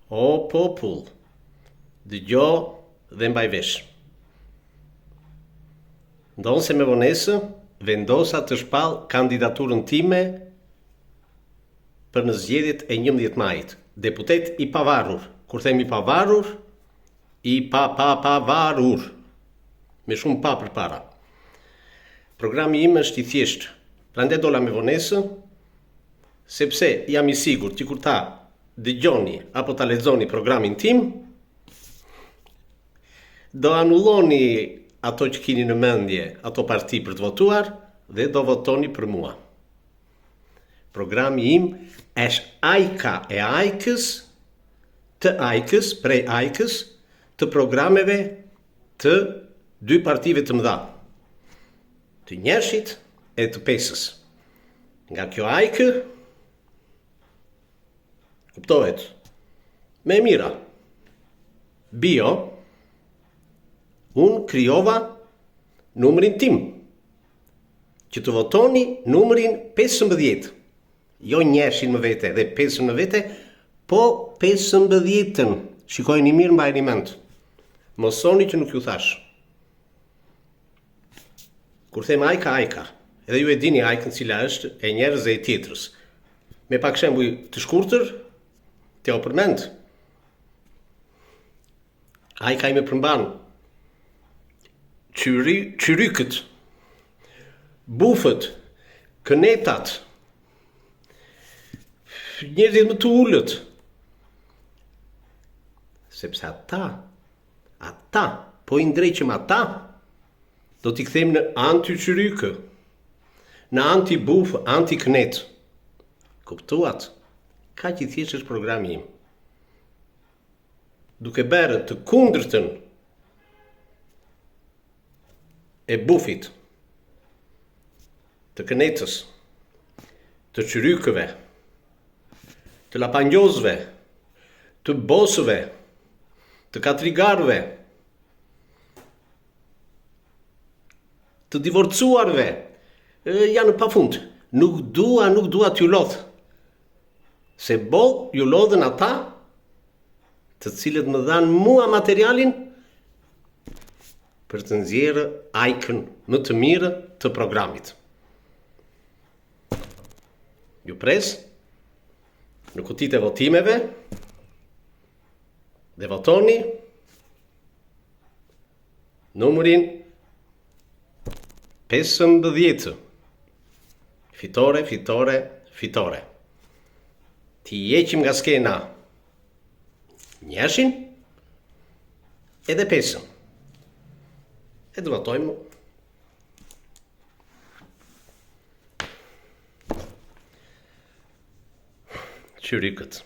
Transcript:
O popull, dëgjo dhe mbaj vesh. Ndonë se me vonesë, vendosa të shpall kandidaturën time për në zgjedhjet e 11 majit. Deputet i pavarur. Kur themi pavarur, i pavarur. Me shumë pa për para. Programi im është i thjeshtë. Prandaj dola me vonesë, sepse jam i sigurt që kur ta dëgjoni apo ta lexoni programin tim, do anulloni ato që keni në mendje, ato parti për të votuar dhe do votoni për mua. Programi im është ajka e ajkës, të ajkës, prej ajkës, të programeve të dy partive të mëdha, të Njershit e të Pesës. Nga kjo ajkë, kuptohet, me mira, bio, unë kryova numrin tim, që të votoni numrin 15, jo Njershin më vete dhe Pesën më vete, po 15-ën, shikojni mirë mbajeni mend, mosoni që nuk ju thash. Kur them ajka, edhe ju e dini ajkën cila është e njerëz dhe e tjetrës. Me pak shembuj të shkurtër, t'ja u përmend. Ajka i me përmban qyrykët, bufët, kënetat, njerëzit më të ullët. Sepse ata, po i ndreqëm ata, do t'i kthejmë në anti-qyrykë, në anti-bufë, anti-kënet. Kuptuat? Ka që i thjesht është programi im. Duke bërë të kundërtën e bufit, të kënetës, të qyrykëve, të lapangjozve, të bosëve, të katrigarve, të divorcuarve, janë pafund. Nuk dua t'ju lodh. Se ju lodhen ata të cilët më dhanë mua materialin për të nxjerrë ajkën më të mirë të programit. Ju pres në kutitë e votimeve dhe votoni numrin 15. Fitore. Ti jeqim nga skena Njershin edhe Pesën. E të votojmë qyrykët.